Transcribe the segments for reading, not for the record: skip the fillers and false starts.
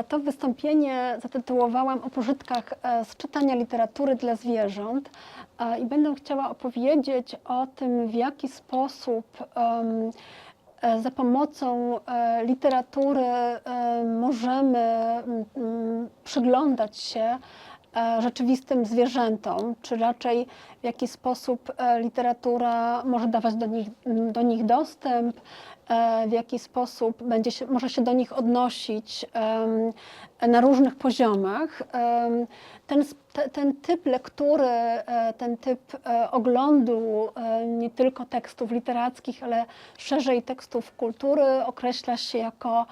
To wystąpienie zatytułowałam o pożytkach z czytania literatury dla zwierząt i będę chciała opowiedzieć o tym, w jaki sposób za pomocą literatury możemy przyglądać się rzeczywistym zwierzętom, czy raczej w jaki sposób literatura może dawać do nich dostęp, w jaki sposób może się do nich odnosić na różnych poziomach. Ten typ lektury, ten typ oglądu nie tylko tekstów literackich, ale szerzej tekstów kultury określa się jako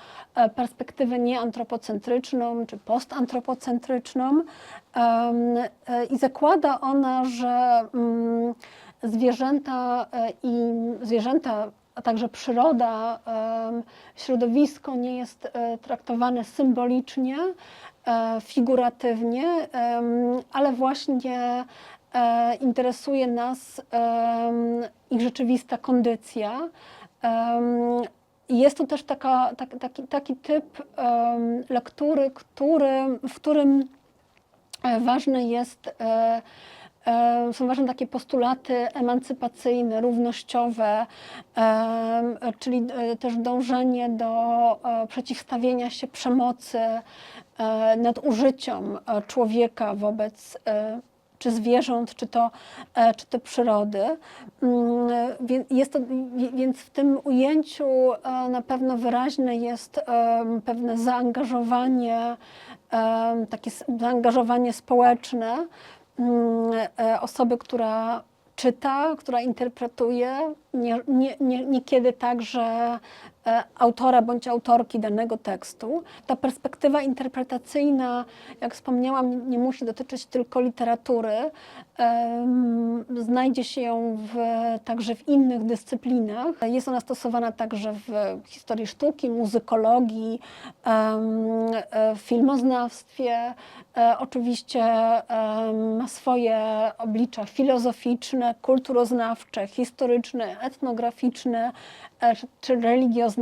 perspektywę nieantropocentryczną czy postantropocentryczną i zakłada ona, że zwierzęta, a także przyroda, środowisko nie jest traktowane symbolicznie, figuratywnie, ale właśnie interesuje nas ich rzeczywista kondycja. Jest to też taki typ lektury, w którym są ważne takie postulaty emancypacyjne, równościowe, czyli też dążenie do przeciwstawienia się przemocy, nadużyciom człowieka wobec czy zwierząt, czy to przyrody. Więc w tym ujęciu na pewno wyraźne jest pewne zaangażowanie społeczne osoby, która czyta, która interpretuje, niekiedy także autora bądź autorki danego tekstu. Ta perspektywa interpretacyjna, jak wspomniałam, nie musi dotyczyć tylko literatury. Znajdzie się ją także w innych dyscyplinach. Jest ona stosowana także w historii sztuki, muzykologii, filmoznawstwie. Oczywiście ma swoje oblicza filozoficzne, kulturoznawcze, historyczne, etnograficzne czy religioznawcze.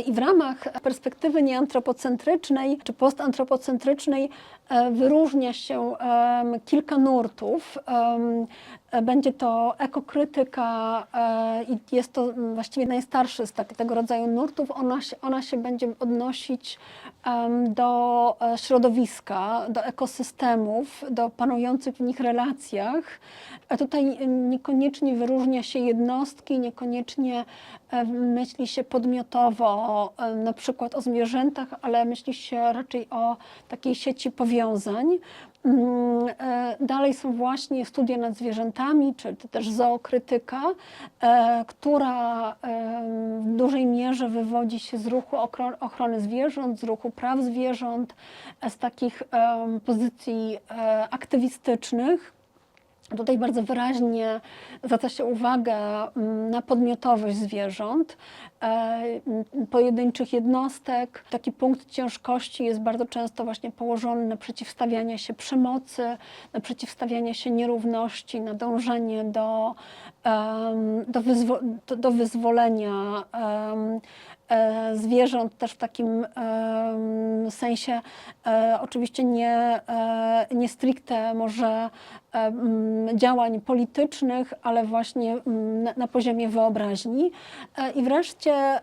I w ramach perspektywy nieantropocentrycznej czy postantropocentrycznej wyróżnia się kilka nurtów. Będzie to ekokrytyka i jest to właściwie najstarszy z tego rodzaju nurtów. Ona się będzie odnosić do środowiska, do ekosystemów, do panujących w nich relacjach. Tutaj niekoniecznie wyróżnia się jednostki, niekoniecznie myśli się podmiotowo na przykład o zwierzętach, ale myśli się raczej o takiej sieci powiązań. Dalej są właśnie studia nad zwierzętami, czy też zookrytyka, która w dużej mierze wywodzi się z ruchu ochrony zwierząt, z ruchu praw zwierząt, z takich pozycji aktywistycznych. Tutaj bardzo wyraźnie zwraca się uwagę na podmiotowość zwierząt, pojedynczych jednostek. Taki punkt ciężkości jest bardzo często właśnie położony na przeciwstawianie się przemocy, na przeciwstawianie się nierówności, na dążenie do wyzwolenia zwierząt też w takim sensie oczywiście nie stricte może działań politycznych, ale właśnie na poziomie wyobraźni. I wreszcie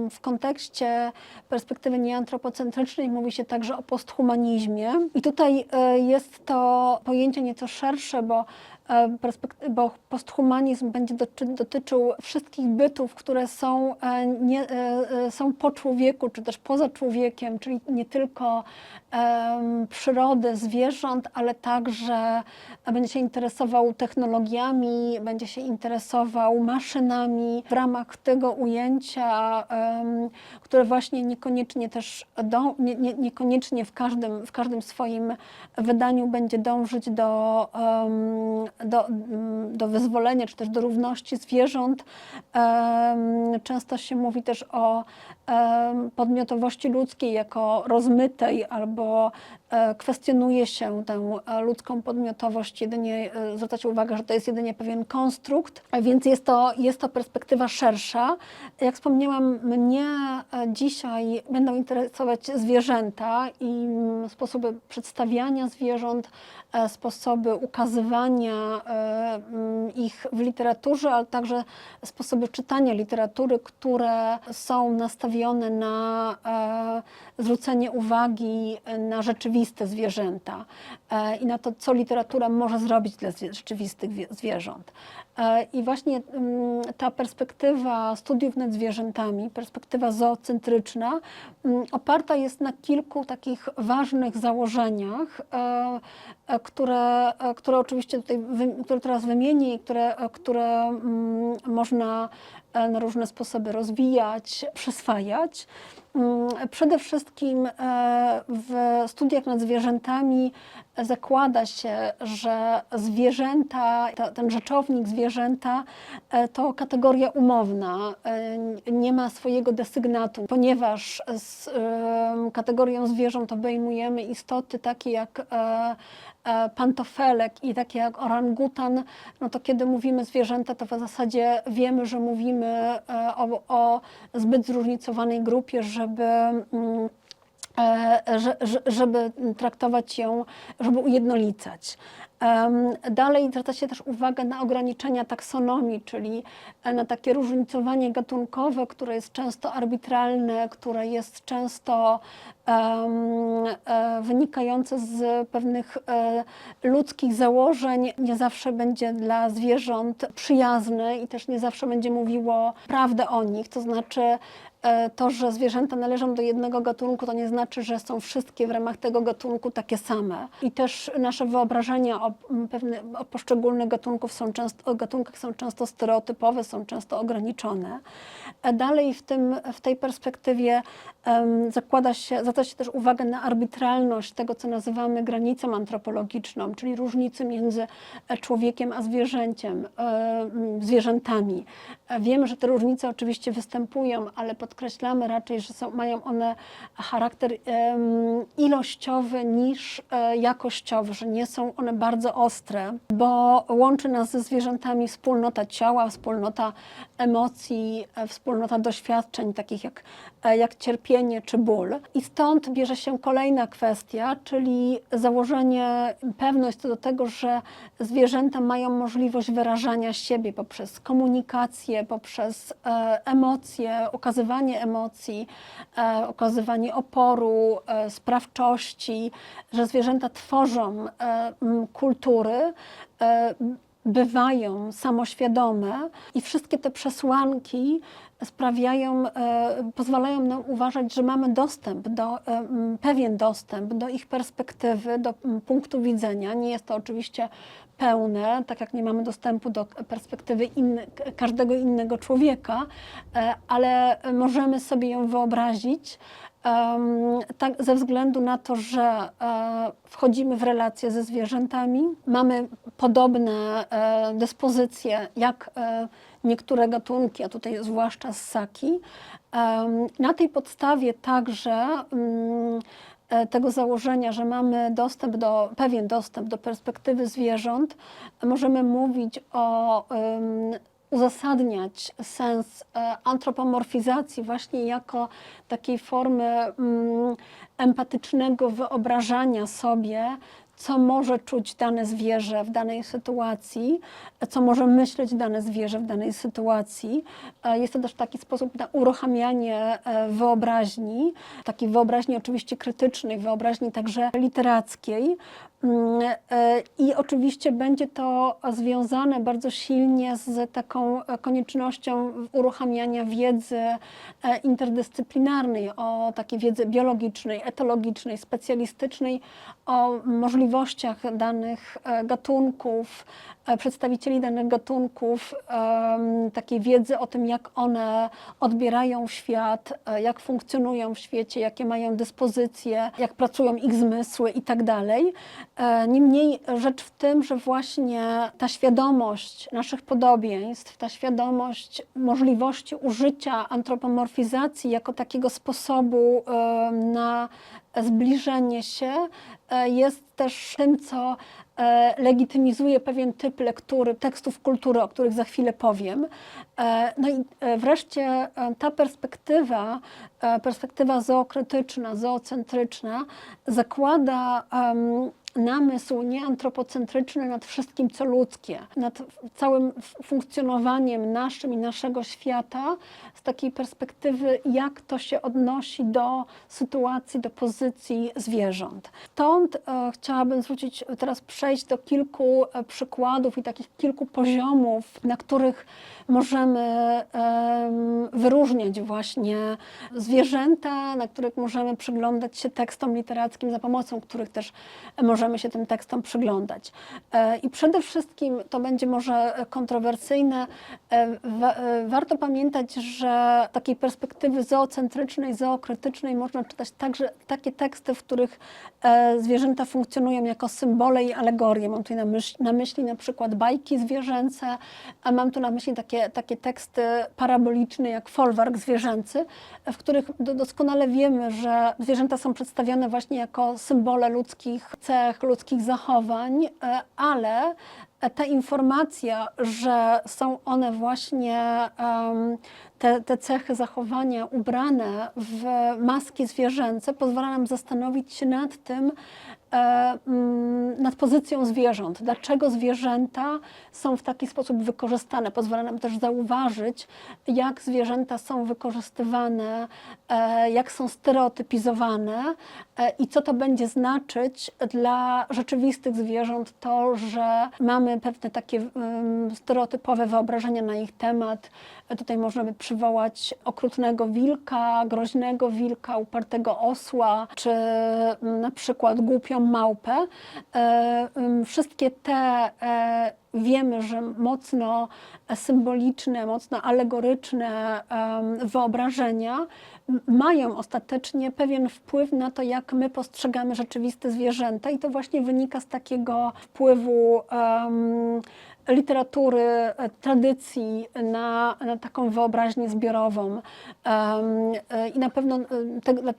w kontekście perspektywy nieantropocentrycznej mówi się także o posthumanizmie. I tutaj jest to pojęcie nieco szersze, bo posthumanizm będzie dotyczył wszystkich bytów, które są po człowieku, czy też poza człowiekiem, czyli nie tylko przyrody, zwierząt, ale także będzie się interesował technologiami, będzie się interesował maszynami w ramach tego ujęcia, które właśnie niekoniecznie w każdym swoim wydaniu będzie dążyć do wyzwolenia, czy też do równości zwierząt. Często się mówi też o podmiotowości ludzkiej jako rozmytej albo kwestionuje się tę ludzką podmiotowość, jedynie zwracacie uwagę, że to jest jedynie pewien konstrukt, więc jest to perspektywa szersza. Jak wspomniałam, mnie dzisiaj będą interesować zwierzęta i sposoby przedstawiania zwierząt, sposoby ukazywania ich w literaturze, ale także sposoby czytania literatury, które są nastawione na zwrócenie uwagi na rzeczywiste zwierzęta i na to, co literatura może zrobić dla rzeczywistych zwierząt. I właśnie ta perspektywa studiów nad zwierzętami, perspektywa zoocentryczna, oparta jest na kilku takich ważnych założeniach, które oczywiście tutaj, które teraz wymienię i które można na różne sposoby rozwijać, przyswajać. Przede wszystkim w studiach nad zwierzętami zakłada się, że zwierzęta, ten rzeczownik zwierzęta to kategoria umowna, nie ma swojego desygnatu, ponieważ z kategorią zwierząt obejmujemy istoty takie jak pantofelek i takie jak orangutan, no to kiedy mówimy zwierzęta, to w zasadzie wiemy, że mówimy o zbyt zróżnicowanej grupie, żeby traktować ją, żeby ujednolicać. Dalej zwraca się też uwagę na ograniczenia taksonomii, czyli na takie różnicowanie gatunkowe, które jest często arbitralne, które jest często wynikające z pewnych ludzkich założeń, nie zawsze będzie dla zwierząt przyjazne i też nie zawsze będzie mówiło prawdę o nich, to znaczy to, że zwierzęta należą do jednego gatunku, to nie znaczy, że są wszystkie w ramach tego gatunku takie same. I też nasze wyobrażenia o poszczególnych gatunkach są często stereotypowe, są często ograniczone. Dalej w tej perspektywie zwraca się też uwagę na arbitralność tego, co nazywamy granicą antropologiczną, czyli różnicy między człowiekiem a zwierzętami. Wiemy, że te różnice oczywiście występują, ale podkreślamy raczej, że mają one charakter ilościowy niż jakościowy, że nie są one bardzo ostre, bo łączy nas ze zwierzętami wspólnota ciała, wspólnota emocji, wspólnota doświadczeń, takich jak cierpienie czy ból. I stąd bierze się kolejna kwestia, czyli założenie, pewność co do tego, że zwierzęta mają możliwość wyrażania siebie poprzez komunikację, poprzez emocje, okazywanie emocji, okazywanie oporu, sprawczości, że zwierzęta tworzą kultury, bywają samoświadome i wszystkie te przesłanki pozwalają nam uważać, że mamy pewien dostęp do ich perspektywy, do punktu widzenia. Nie jest to oczywiście pełne, tak jak nie mamy dostępu do perspektywy każdego innego człowieka, ale możemy sobie ją wyobrazić, tak ze względu na to, że wchodzimy w relacje ze zwierzętami, mamy podobne dyspozycje jak niektóre gatunki, a tutaj zwłaszcza ssaki. Na tej podstawie także tego założenia, że mamy pewien dostęp do perspektywy zwierząt, możemy mówić uzasadniać sens antropomorfizacji właśnie jako takiej formy empatycznego wyobrażania sobie, co może czuć dane zwierzę w danej sytuacji, co może myśleć dane zwierzę w danej sytuacji. Jest to też taki sposób na uruchamianie wyobraźni, takiej wyobraźni oczywiście krytycznej, wyobraźni także literackiej. I oczywiście będzie to związane bardzo silnie z taką koniecznością uruchamiania wiedzy interdyscyplinarnej, o takiej wiedzy biologicznej, etologicznej, specjalistycznej, o możliwościach danych gatunków, przedstawicieli danych gatunków, takiej wiedzy o tym, jak one odbierają świat, jak funkcjonują w świecie, jakie mają dyspozycje, jak pracują ich zmysły i tak dalej. Niemniej rzecz w tym, że właśnie ta świadomość naszych podobieństw, ta świadomość możliwości użycia antropomorfizacji jako takiego sposobu na zbliżenie się jest też tym, co legitymizuje pewien typ lektury tekstów kultury, o których za chwilę powiem. No i wreszcie ta perspektywa zookrytyczna, zoocentryczna zakłada namysł nieantropocentryczny nad wszystkim, co ludzkie, nad całym funkcjonowaniem naszym i naszego świata z takiej perspektywy, jak to się odnosi do sytuacji, do pozycji zwierząt. Stąd chciałabym przejść do kilku przykładów i takich kilku poziomów, na których możemy wyróżniać właśnie zwierzęta, na których możemy przyglądać się tekstom literackim, za pomocą których też możemy się tym tekstom przyglądać. I przede wszystkim, to będzie może kontrowersyjne, warto pamiętać, że z takiej perspektywy zoocentrycznej, zookrytycznej można czytać także takie teksty, w których zwierzęta funkcjonują jako symbole i alegorie. Mam tutaj na myśli na przykład bajki zwierzęce, a mam tu na myśli takie teksty paraboliczne jak folwark zwierzęcy, w których doskonale wiemy, że zwierzęta są przedstawione właśnie jako symbole ludzkich cech, ludzkich zachowań, ale ta informacja, że są one właśnie, te cechy zachowania ubrane w maski zwierzęce, pozwala nam zastanowić się nad tym, nad pozycją zwierząt. Dlaczego zwierzęta są w taki sposób wykorzystane? Pozwala nam też zauważyć, jak zwierzęta są wykorzystywane, jak są stereotypizowane i co to będzie znaczyć dla rzeczywistych zwierząt, to, że mamy pewne takie stereotypowe wyobrażenia na ich temat. Tutaj można by przywołać okrutnego wilka, groźnego wilka, upartego osła, czy na przykład głupią małpę. Wszystkie te wiemy, że mocno symboliczne, mocno alegoryczne wyobrażenia mają ostatecznie pewien wpływ na to, jak my postrzegamy rzeczywiste zwierzęta, i to właśnie wynika z takiego wpływu literatury, tradycji na taką wyobraźnię zbiorową. I na pewno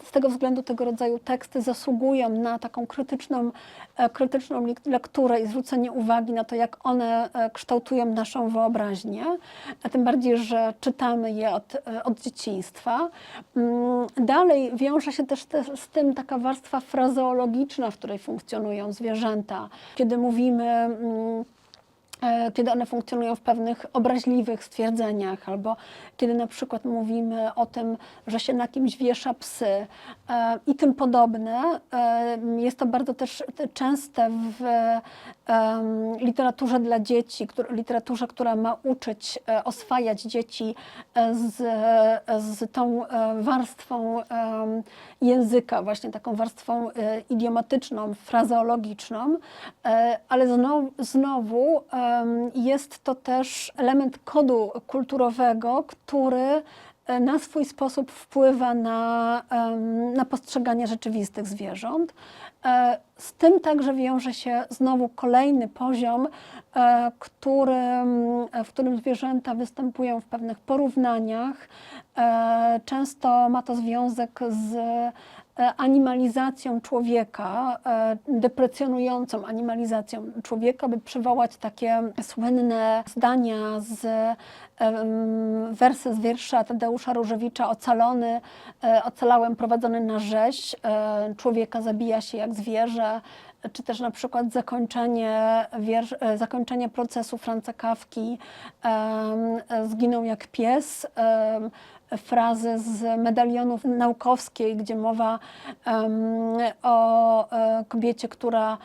z tego względu tego rodzaju teksty zasługują na taką krytyczną lekturę i zwrócenie uwagi na to, jak one kształtują naszą wyobraźnię, a tym bardziej, że czytamy je od dzieciństwa. Dalej wiąże się też z tym taka warstwa frazeologiczna, w której funkcjonują zwierzęta. Kiedy one funkcjonują w pewnych obraźliwych stwierdzeniach, albo kiedy na przykład mówimy o tym, że się na kimś wiesza psy i tym podobne. Jest to bardzo też częste w literaturze dla dzieci, literaturze, która ma uczyć, oswajać dzieci z tą warstwą języka, właśnie taką warstwą idiomatyczną, frazeologiczną, ale znowu jest to też element kodu kulturowego, który na swój sposób wpływa na postrzeganie rzeczywistych zwierząt. Z tym także wiąże się znowu kolejny poziom, w którym zwierzęta występują w pewnych porównaniach. Często ma to związek z animalizacją człowieka, deprecjonującą animalizacją człowieka, by przywołać takie słynne zdania wersy z wiersza Tadeusza Różewicza ocalałem prowadzony na rzeź, człowieka zabija się jak zwierzę, czy też na przykład zakończenie procesu Franza Kafki, zginął jak pies, frazy z Medalionów Naukowskiej, gdzie mowa o kobiecie, która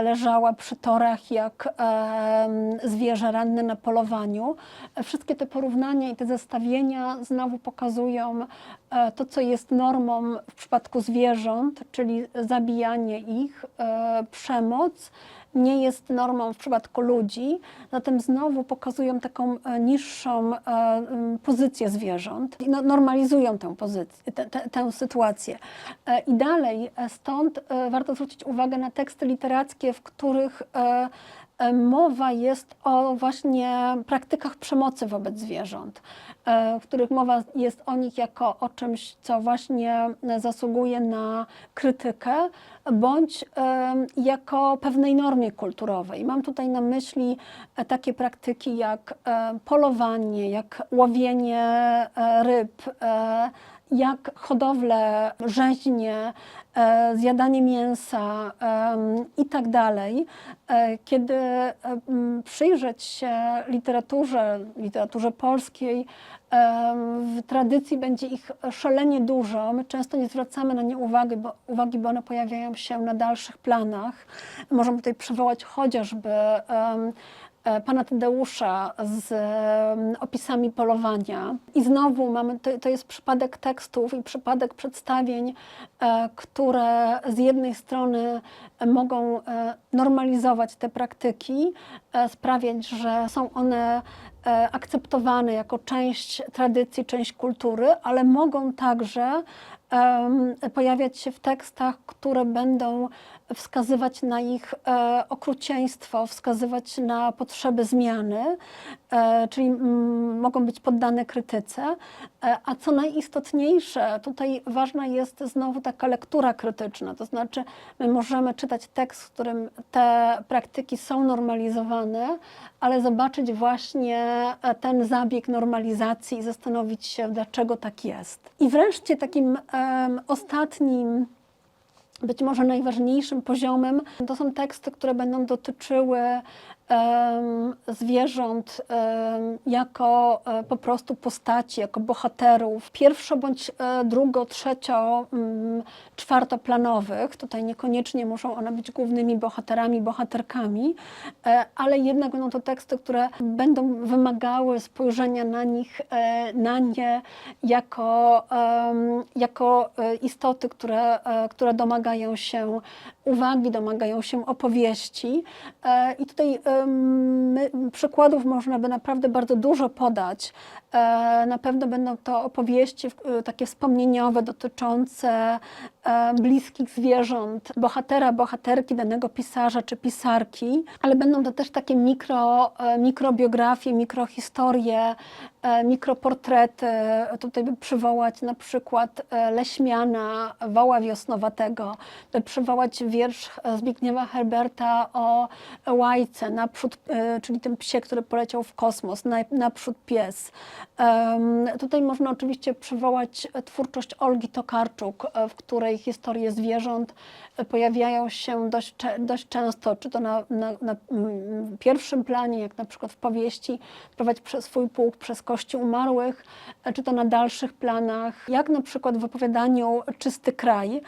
leżała przy torach jak zwierzę ranne na polowaniu. Wszystkie te porównania i te zestawienia znowu pokazują to, co jest normą w przypadku zwierząt, czyli zabijanie ich, przemoc nie jest normą w przypadku ludzi, zatem znowu pokazują taką niższą pozycję zwierząt i normalizują tę pozycję, tę sytuację. I dalej stąd warto zwrócić uwagę na teksty literackie, w których mowa jest o właśnie praktykach przemocy wobec zwierząt, w których mowa jest o nich jako o czymś, co właśnie zasługuje na krytykę, bądź jako pewnej normie kulturowej. Mam tutaj na myśli takie praktyki jak polowanie, jak łowienie ryb, jak hodowlę, rzeźnie, zjadanie mięsa i tak dalej. Kiedy przyjrzeć się literaturze polskiej, w tradycji będzie ich szalenie dużo. My często nie zwracamy na nie uwagi, bo one pojawiają się na dalszych planach. Możemy tutaj przywołać chociażby pana Tadeusza z opisami polowania. I znowu to jest przypadek tekstów i przypadek przedstawień, które z jednej strony mogą normalizować te praktyki, sprawiać, że są one akceptowane jako część tradycji, część kultury, ale mogą także pojawiać się w tekstach, które będą wskazywać na ich okrucieństwo, wskazywać na potrzeby zmiany, czyli mogą być poddane krytyce. A co najistotniejsze, tutaj ważna jest znowu taka lektura krytyczna, to znaczy my możemy czytać tekst, w którym te praktyki są normalizowane, ale zobaczyć właśnie ten zabieg normalizacji i zastanowić się, dlaczego tak jest. I wreszcie takim ostatnim, być może najważniejszym poziomem, to są teksty, które będą dotyczyły zwierząt jako po prostu postaci, jako bohaterów, pierwszo bądź drugo, trzecio, czwartoplanowych. Tutaj niekoniecznie muszą one być głównymi bohaterami, bohaterkami, ale jednak będą to teksty, które będą wymagały spojrzenia na nie jako istoty, które domagają się uwagi, domagają się opowieści. I tutaj przykładów można by naprawdę bardzo dużo podać. Na pewno będą to opowieści takie wspomnieniowe, dotyczące bliskich zwierząt, bohatera, bohaterki danego pisarza czy pisarki, ale będą to też takie mikrobiografie, mikrohistorie, mikroportrety. Tutaj by przywołać na przykład Leśmiana, Woła Wiosnowatego, by przywołać wiersz Zbigniewa Herberta o Łajce, naprzód, czyli tym psie, który poleciał w kosmos, naprzód pies. Tutaj można oczywiście przywołać twórczość Olgi Tokarczuk, w której historie zwierząt pojawiają się dość często, czy to na pierwszym planie, jak na przykład w powieści Prowadź swój pułk przez kości umarłych, czy to na dalszych planach, jak na przykład w opowiadaniu Czysty kraj.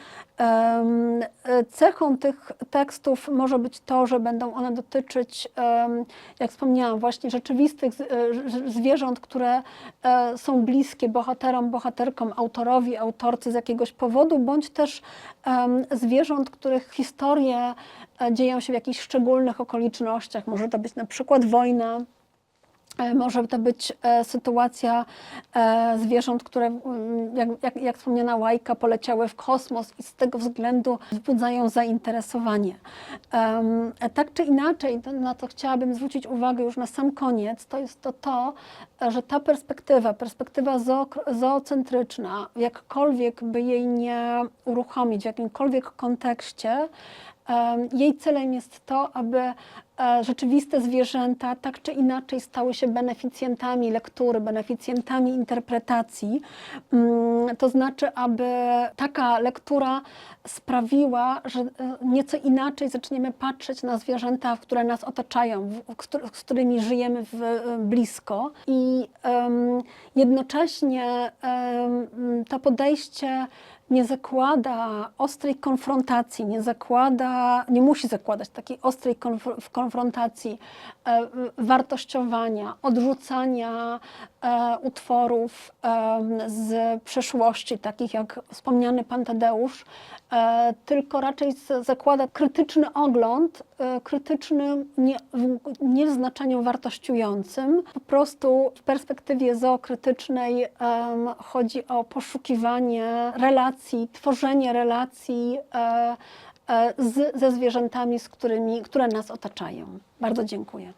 Cechą tych tekstów może być to, że będą one dotyczyć, jak wspomniałam, właśnie rzeczywistych zwierząt, które są bliskie bohaterom, bohaterkom, autorowi, autorce z jakiegoś powodu, bądź też zwierząt, których historie dzieją się w jakichś szczególnych okolicznościach. Może to być na przykład wojna, może to być sytuacja zwierząt, które, jak wspomniana Łajka, poleciały w kosmos i z tego względu wzbudzają zainteresowanie. Tak czy inaczej, na co chciałabym zwrócić uwagę już na sam koniec, to jest to, że ta perspektywa zoocentryczna, jakkolwiek by jej nie uruchomić, w jakimkolwiek kontekście, jej celem jest to, aby rzeczywiste zwierzęta tak czy inaczej stały się beneficjentami lektury, beneficjentami interpretacji. To znaczy, aby taka lektura sprawiła, że nieco inaczej zaczniemy patrzeć na zwierzęta, które nas otaczają, z którymi żyjemy blisko. I jednocześnie to podejście nie zakłada ostrej konfrontacji, nie musi zakładać takiej ostrej konfrontacji, wartościowania, odrzucania utworów z przeszłości, takich jak wspomniany Pan Tadeusz, tylko raczej zakłada krytyczny ogląd, krytyczny nie w znaczeniu wartościującym. Po prostu w perspektywie zookrytycznej chodzi o poszukiwanie relacji, tworzenie relacji ze zwierzętami, które nas otaczają. Bardzo dziękuję.